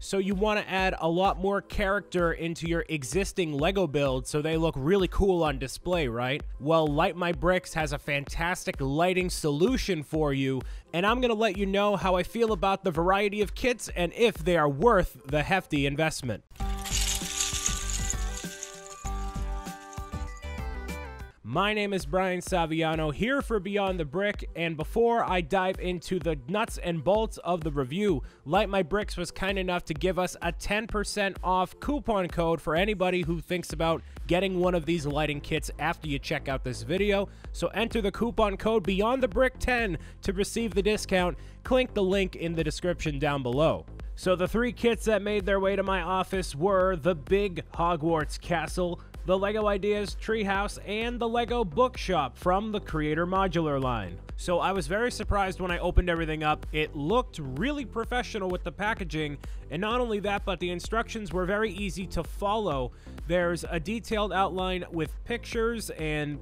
So you want to add a lot more character into your existing Lego build so they look really cool on display, right? Well, Light My Bricks has a fantastic lighting solution for you, and I'm going to let you know how I feel about the variety of kits and if they are worth the hefty investment. My name is Brian Saviano, here for Beyond the Brick, and before I dive into the nuts and bolts of the review, Light My Bricks was kind enough to give us a 10% off coupon code for anybody who thinks about getting one of these lighting kits after you check out this video. So enter the coupon code Beyond the Brick 10 to receive the discount. Click the link in the description down below. So the three kits that made their way to my office were the big Hogwarts Castle, the LEGO Ideas Treehouse, and the LEGO Bookshop from the Creator Modular line. So I was very surprised when I opened everything up. It looked really professional with the packaging, and not only that, but the instructions were very easy to follow. There's a detailed outline with pictures and,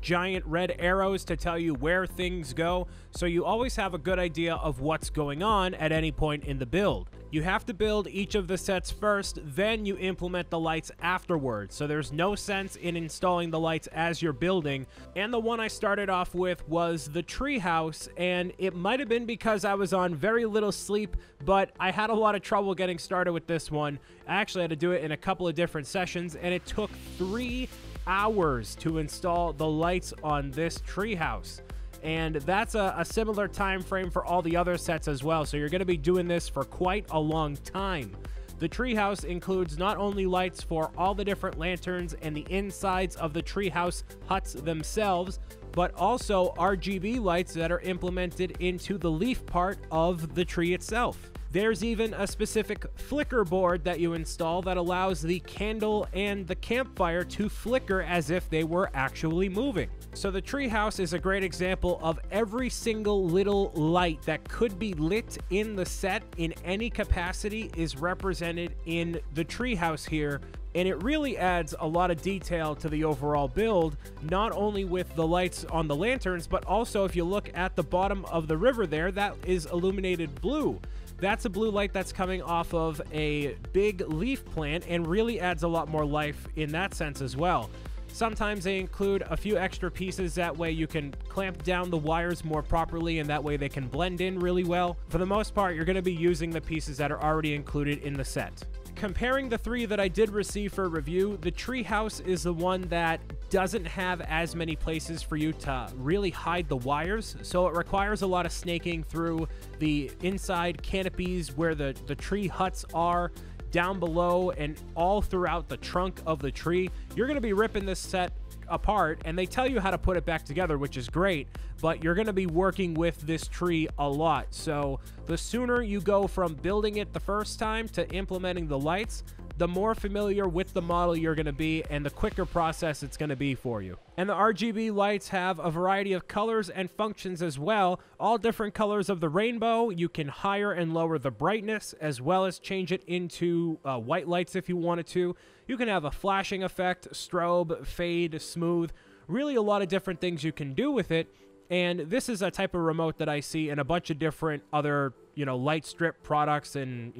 giant red arrows to tell you where things go, so you always have a good idea of what's going on at any point in the build. You have to build each of the sets first, then you implement the lights afterwards, so there's no sense in installing the lights as you're building. And the one I started off with was the treehouse, and it might have been because I was on very little sleep, but I had a lot of trouble getting started with this one. I actually had to do it in a couple of different sessions, and it took 3 hours to install the lights on this treehouse. And that's a similar time frame for all the other sets as well, so you're going to be doing this for quite a long time. The treehouse includes not only lights for all the different lanterns and the insides of the treehouse huts themselves, but also RGB lights that are implemented into the leaf part of the tree itself. There's even a specific flicker board that you install that allows the candle and the campfire to flicker as if they were actually moving. So the treehouse is a great example of every single little light that could be lit in the set in any capacity is represented in the treehouse here. And it really adds a lot of detail to the overall build, not only with the lights on the lanterns, but also if you look at the bottom of the river there, that is illuminated blue. That's a blue light that's coming off of a big leaf plant and really adds a lot more life in that sense as well. Sometimes they include a few extra pieces, that way you can clamp down the wires more properly and that way they can blend in really well. For the most part, you're going to be using the pieces that are already included in the set. Comparing the three that I did receive for review, the treehouse is the one that doesn't have as many places for you to really hide the wires, so it requires a lot of snaking through the inside canopies where the tree huts are, down below, and all throughout the trunk of the tree. You're going to be ripping this set apart, and they tell you how to put it back together, which is great, but you're going to be working with this tree a lot. So the sooner you go from building it the first time to implementing the lights, the more familiar with the model you're going to be and the quicker process it's going to be for you. And the RGB lights have a variety of colors and functions as well, all different colors of the rainbow. You can higher and lower the brightness as well as change it into white lights if you wanted to. You can have a flashing effect, strobe, fade, smooth, really a lot of different things you can do with it. And this is a type of remote that I see in a bunch of different other, light strip products and,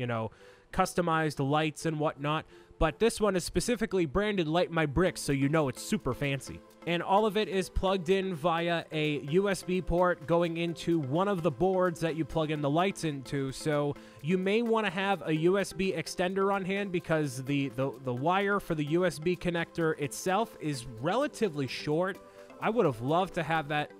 customized lights and whatnot. But this one is specifically branded Light My Bricks, so it's super fancy. And all of it is plugged in via a USB port going into one of the boards that you plug in the lights into. So you may want to have a USB extender on hand because the wire for the USB connector itself is relatively short. I would have loved to have that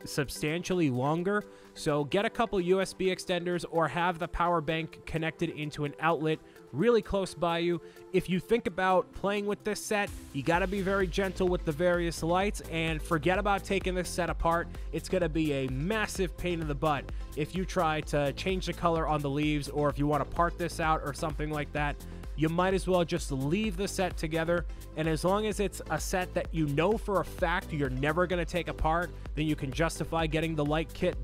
substantially longer. So get a couple USB extenders or have the power bank connected into an outlet really close by you. If you think about playing with this set, you got to be very gentle with the various lights and forget about taking this set apart. It's going to be a massive pain in the butt if you try to change the color on the leaves, or if you want to part this out or something like that. You might as well just leave the set together, and as long as it's a set that you know for a fact you're never going to take apart, then you can justify getting the light kit.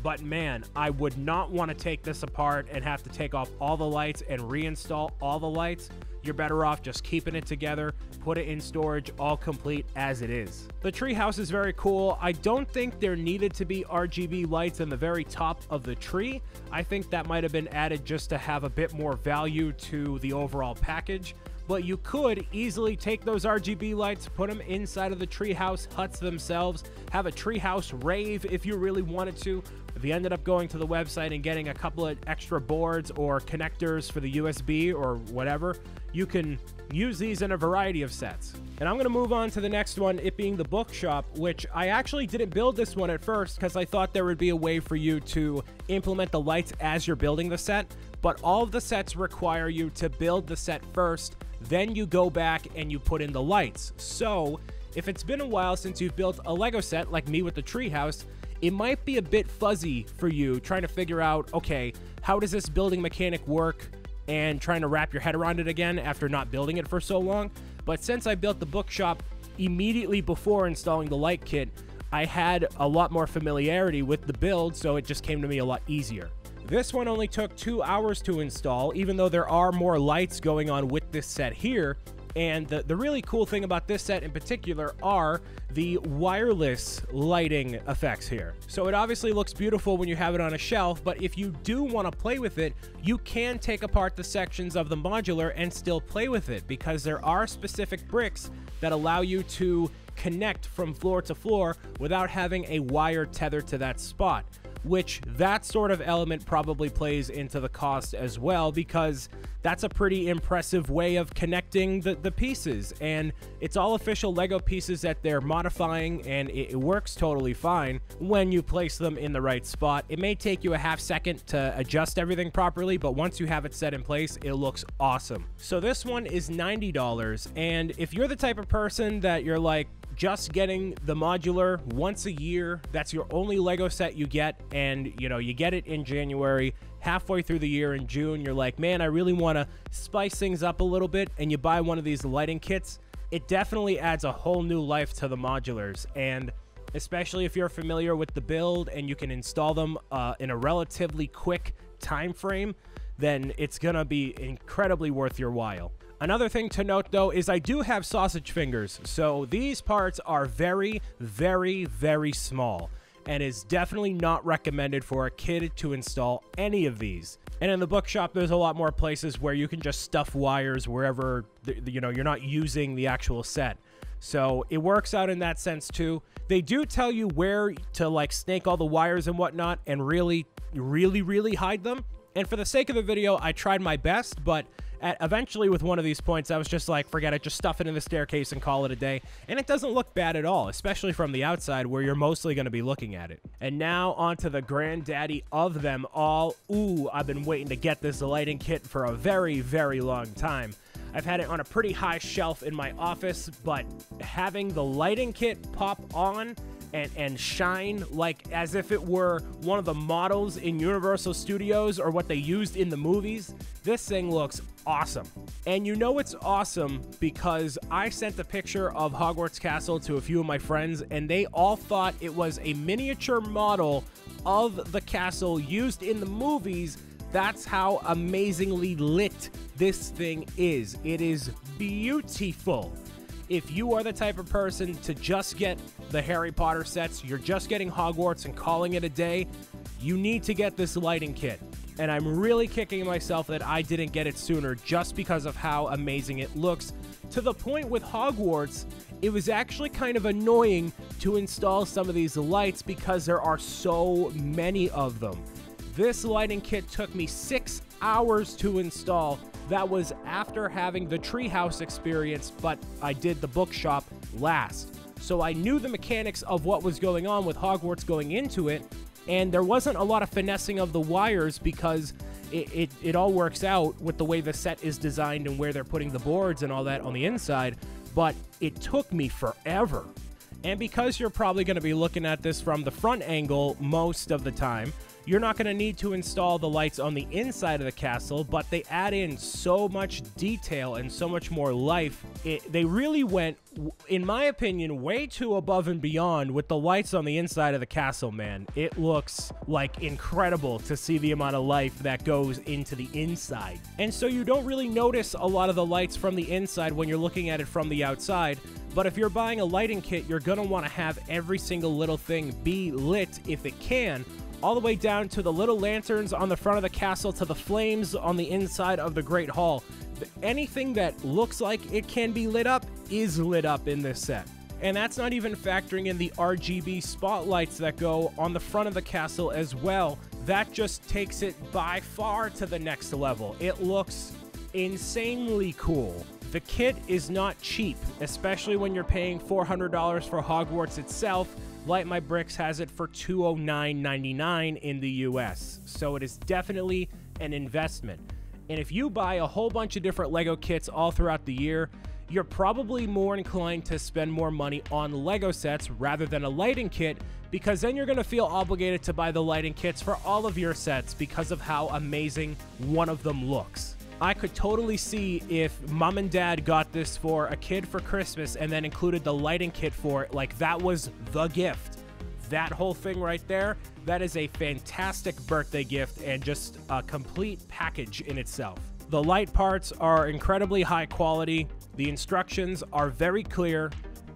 But man, I would not want to take this apart and have to take off all the lights and reinstall all the lights. you're better off just keeping it together, put it in storage, all complete as it is. The treehouse is very cool. I don't think there needed to be RGB lights in the very top of the tree. I think that might have been added just to have a bit more value to the overall package. But you could easily take those RGB lights, put them inside of the treehouse huts themselves, have a treehouse rave if you really wanted to. If you ended up going to the website and getting a couple of extra boards or connectors for the USB or whatever, you can use these in a variety of sets. And I'm going to move on to the next one, it being the Bookshop, which I actually didn't build this one at first because I thought there would be a way for you to implement the lights as you're building the set. But all of the sets require you to build the set first, then you go back and you put in the lights. So if it's been a while since you've built a Lego set like me with the treehouse, it might be a bit fuzzy for you trying to figure out, okay, how does this building mechanic work, and trying to wrap your head around it again after not building it for so long. But since I built the Bookshop immediately before installing the light kit, I had a lot more familiarity with the build, so it just came to me a lot easier. This one only took 2 hours to install, even though there are more lights going on with this set here. And the really cool thing about this set in particular are the wireless lighting effects here. So it obviously looks beautiful when you have it on a shelf, but if you do want to play with it, you can take apart the sections of the modular and still play with it, because there are specific bricks that allow you to connect from floor to floor without having a wire tethered to that spot, which that sort of element probably plays into the cost as well, because that's a pretty impressive way of connecting the pieces, and it's all official Lego pieces that they're modifying, and it works totally fine when you place them in the right spot. It may take you a half second to adjust everything properly, but once you have it set in place, it looks awesome. So this one is $90, and if you're the type of person that you're like, just getting the modular once a year, that's your only Lego set you get, and you know, you get it in January, halfway through the year in June, you're like, man, I really want to spice things up a little bit, and you buy one of these lighting kits, it definitely adds a whole new life to the modulars. And especially if you're familiar with the build and you can install them in a relatively quick time frame, then it's gonna be incredibly worth your while. Another thing to note, though, is I do have sausage fingers, so these parts are very, very, very small, and is definitely not recommended for a kid to install any of these. And in the Bookshop, there's a lot more places where you can just stuff wires wherever, you know, you're not using the actual set. So it works out in that sense, too. They do tell you where to, like, snake all the wires and whatnot and really, really, really hide them. And for the sake of the video, I tried my best, but eventually with one of these points, I was just like, forget it, just stuff it in the staircase and call it a day. And it doesn't look bad at all, especially from the outside where you're mostly going to be looking at it. And now onto the granddaddy of them all. Ooh, I've been waiting to get this lighting kit for a very, very long time. I've had it on a pretty high shelf in my office, but having the lighting kit pop on and shine like as if it were one of the models in Universal Studios or what they used in the movies, this thing looks awesome. And you know it's awesome because I sent a picture of Hogwarts Castle to a few of my friends, and they all thought it was a miniature model of the castle used in the movies. That's how amazingly lit this thing is. It is beautiful. If you are the type of person to just get the Harry Potter sets, you're just getting Hogwarts and calling it a day, you need to get this lighting kit. And I'm really kicking myself that I didn't get it sooner just because of how amazing it looks. To the point with Hogwarts, it was actually kind of annoying to install some of these lights because there are so many of them. This lighting kit took me 6 hours to install. That was after having the treehouse experience, but I did the Bookshop last. So I knew the mechanics of what was going on with Hogwarts going into it, and there wasn't a lot of finessing of the wires because it all works out with the way the set is designed and where they're putting the boards and all that on the inside, but it took me forever. And because you're probably going to be looking at this from the front angle most of the time, you're not going to need to install the lights on the inside of the castle, but they add in so much detail and so much more life. They really went, in my opinion, way too above and beyond with the lights on the inside of the castle, man. It looks like incredible to see the amount of life that goes into the inside. And so you don't really notice a lot of the lights from the inside when you're looking at it from the outside. But if you're buying a lighting kit, you're going to want to have every single little thing be lit if it can, all the way down to the little lanterns on the front of the castle to the flames on the inside of the Great Hall. Anything that looks like it can be lit up is lit up in this set. And that's not even factoring in the RGB spotlights that go on the front of the castle as well. That just takes it by far to the next level. It looks insanely cool. The kit is not cheap, especially when you're paying $400 for Hogwarts itself. Light My Bricks has it for $209.99 in the US, so it is definitely an investment. And if you buy a whole bunch of different Lego kits all throughout the year, you're probably more inclined to spend more money on Lego sets rather than a lighting kit, because then you're going to feel obligated to buy the lighting kits for all of your sets because of how amazing one of them looks. I could totally see if mom and dad got this for a kid for Christmas and then included the lighting kit for it, like that was the gift. That whole thing right there, that is a fantastic birthday gift and just a complete package in itself. The light parts are incredibly high quality, the instructions are very clear,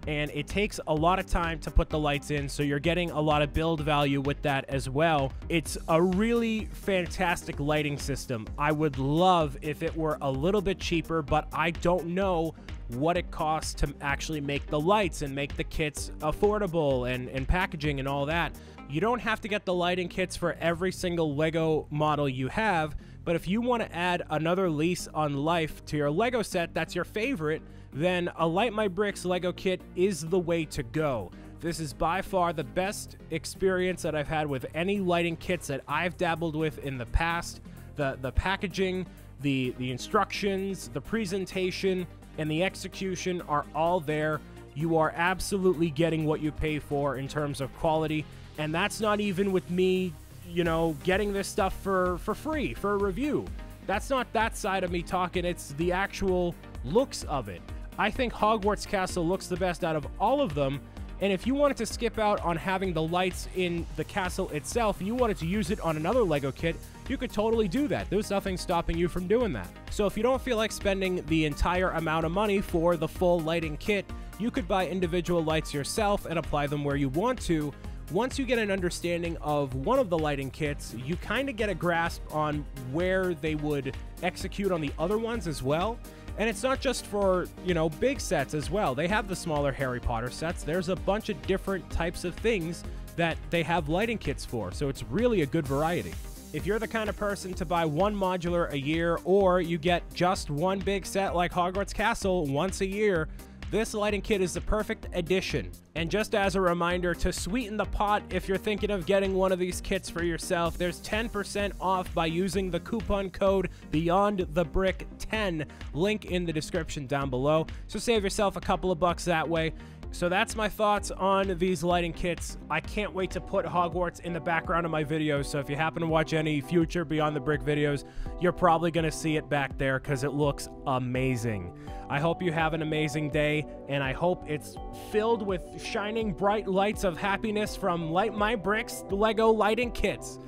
and it takes a lot of time to put the lights in, so you're getting a lot of build value with that as well. It's a really fantastic lighting system. I would love if it were a little bit cheaper, but I don't know what it costs to actually make the lights and make the kits affordable and packaging and all that. You don't have to get the lighting kits for every single Lego model you have, but if you want to add another lease on life to your Lego set that's your favorite, then a Light My Bricks Lego kit is the way to go. This is by far the best experience that I've had with any lighting kits that I've dabbled with in the past. The packaging, the instructions, the presentation, and the execution are all there. You are absolutely getting what you pay for in terms of quality, and that's not even with me, you know, getting this stuff for free, for a review. That's not that side of me talking, it's the actual looks of it. I think Hogwarts Castle looks the best out of all of them, and if you wanted to skip out on having the lights in the castle itself, and you wanted to use it on another Lego kit, you could totally do that. There's nothing stopping you from doing that. So if you don't feel like spending the entire amount of money for the full lighting kit, you could buy individual lights yourself and apply them where you want to. Once you get an understanding of one of the lighting kits, you kind of get a grasp on where they would execute on the other ones as well. And it's not just for, you know, big sets as well. They have the smaller Harry Potter sets. There's a bunch of different types of things that they have lighting kits for, so it's really a good variety. If you're the kind of person to buy one modular a year, or you get just one big set like Hogwarts Castle once a year, this lighting kit is the perfect addition. And just as a reminder, to sweeten the pot, if you're thinking of getting one of these kits for yourself, there's 10% off by using the coupon code BeyondTheBrick10, link in the description down below. So save yourself a couple of bucks that way. So that's my thoughts on these lighting kits. I can't wait to put Hogwarts in the background of my videos, so if you happen to watch any future Beyond the Brick videos, you're probably going to see it back there because it looks amazing. I hope you have an amazing day, and I hope it's filled with shining bright lights of happiness from Light My Bricks Lego lighting kits.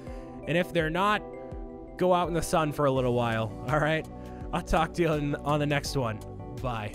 And if they're not, go out in the sun for a little while, all right? I'll talk to you on the next one. Bye.